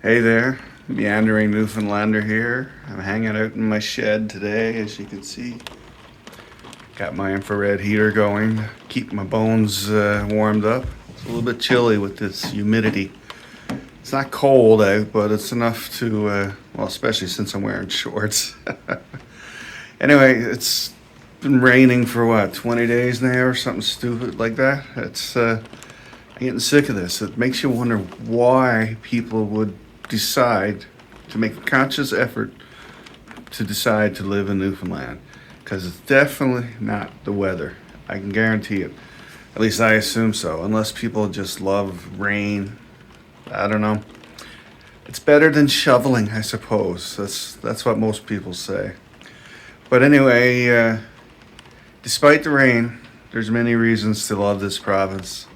Hey there, meandering Newfoundlander here. I'm hanging out in my shed today, as you can see. Got my infrared heater going, keep my bones warmed up. It's a little bit chilly with this humidity. It's not cold out, but it's enough to, well, especially since I'm wearing shorts. Anyway, it's been raining for what, 20 days now or something stupid like that. I'm getting sick of this. It makes you wonder why people would decide to make a conscious effort to decide to live in Newfoundland. Because it's definitely not the weather. I can guarantee it. At least I assume so. Unless people just love rain. I don't know. It's better than shoveling, I suppose. That's what most people say. But anyway, despite the rain, there's many reasons to love this province.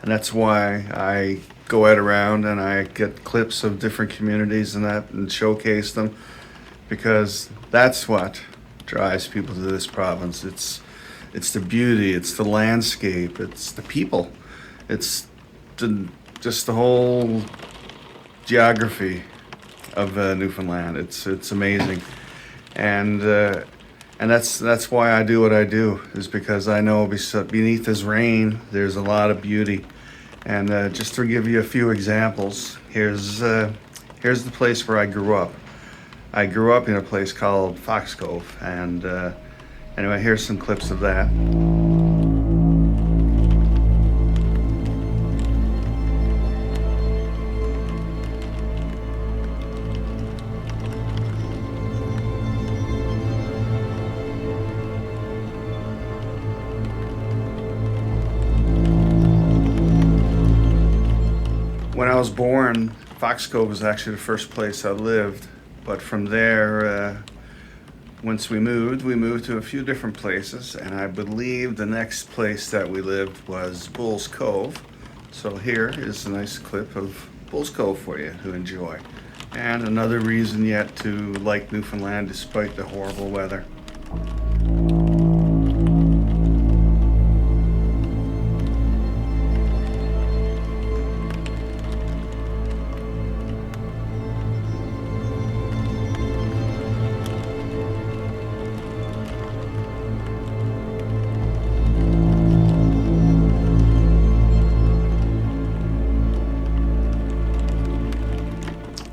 And that's why I go out around and I get clips of different communities and that and showcase them, because that's what drives people to this province. It's the beauty, it's the landscape, it's the people, it's just the whole geography of Newfoundland. It's amazing, and that's why I do what I do, is because I know beneath this rain there's a lot of beauty. And just to give you a few examples, here's the place where I grew up. I grew up in a place called Cove, and anyway, here's some clips of that. When I was born, Cove was actually the first place I lived, but from there, once we moved to a few different places, and I believe the next place that we lived was Bulls Cove. So here is a nice clip of Bulls Cove for you to enjoy. And another reason yet to like Newfoundland despite the horrible weather.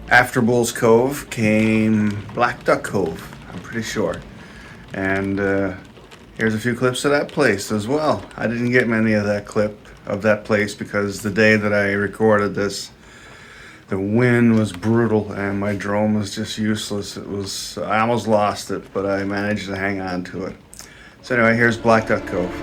After Bulls Cove came Black Duck Cove, I'm pretty sure. And here's a few clips of that place as well. I didn't get many of that clip of that place because the day that I recorded this, the wind was brutal and my drone was just useless. I almost lost it, but I managed to hang on to it. So anyway, here's Black Duck Cove.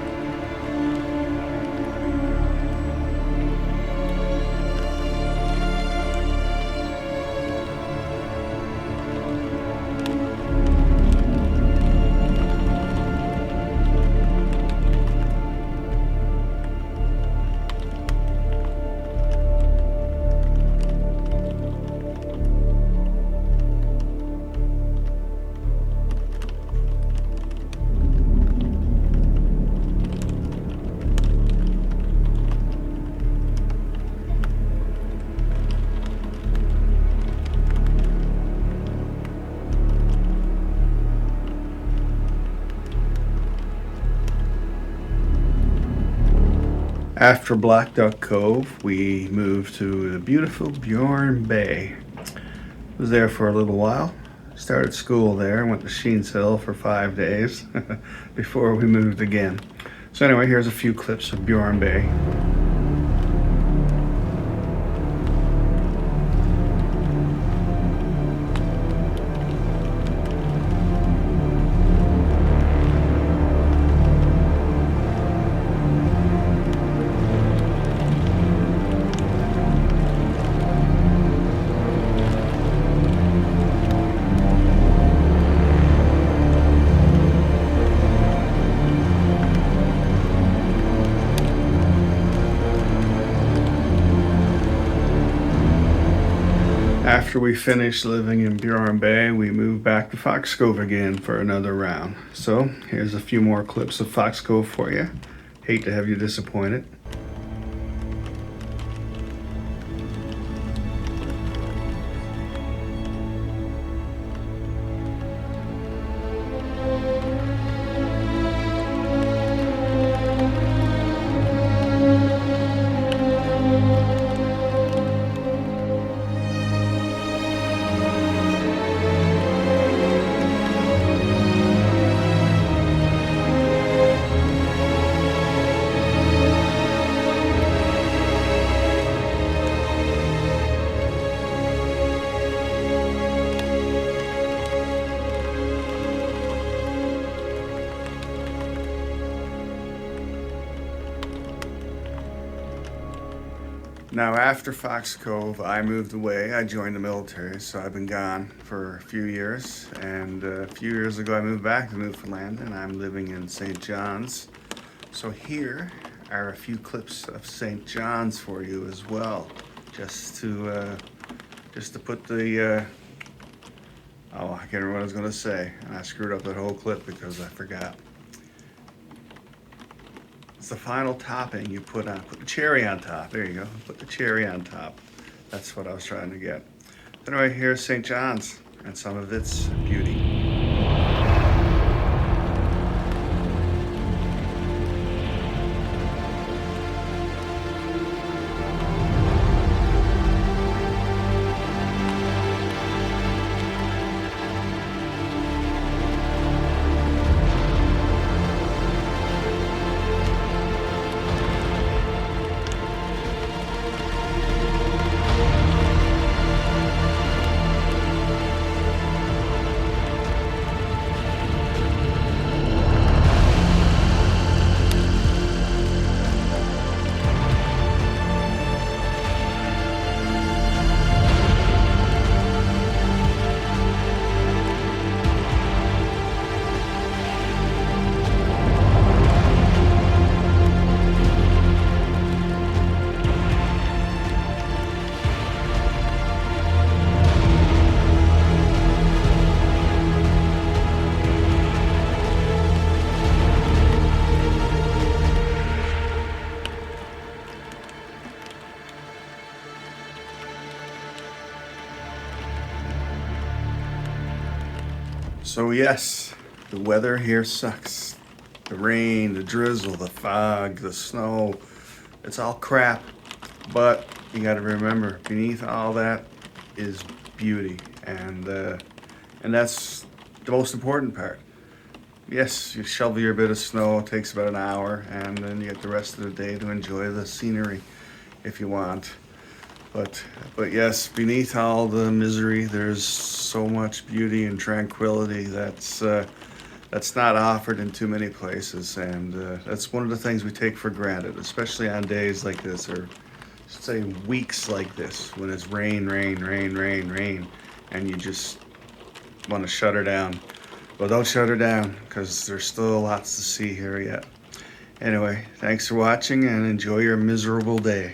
After Black Duck Cove, we moved to the beautiful Burin Bay. Was there for a little while. Started school there, went to Sheens Hill for 5 days before we moved again. So anyway, here's a few clips of Burin Bay. After we finished living in Burin Bay, we moved back to Fox Cove again for another round. So here's a few more clips of Fox Cove for you. Hate to have you disappointed. Now after Fox Cove, I moved away. I joined the military, so I've been gone for a few years. And a few years ago, I moved back to Newfoundland, and I'm living in St. John's. So here are a few clips of St. John's for you as well, just to put the oh, I can't remember what I was going to say, and I screwed up that whole clip because I forgot. It's the final topping you put the cherry on top. There you go. Put the cherry on top. That's what I was trying to get. Anyway, here's St. John's and some of its beauty. So yes, the weather here sucks. The rain, the drizzle, the fog, the snow, it's all crap. But you gotta remember, beneath all that is beauty. And that's the most important part. Yes, you shovel your bit of snow, it takes about an hour, and then you get the rest of the day to enjoy the scenery if you want. But yes, beneath all the misery, there's so much beauty and tranquility that's not offered in too many places, and that's one of the things we take for granted, especially on days like this, or say weeks like this, when it's rain, and you just want to shut her down. Well, don't shut her down, because there's still lots to see here yet. Anyway, thanks for watching, and enjoy your miserable day.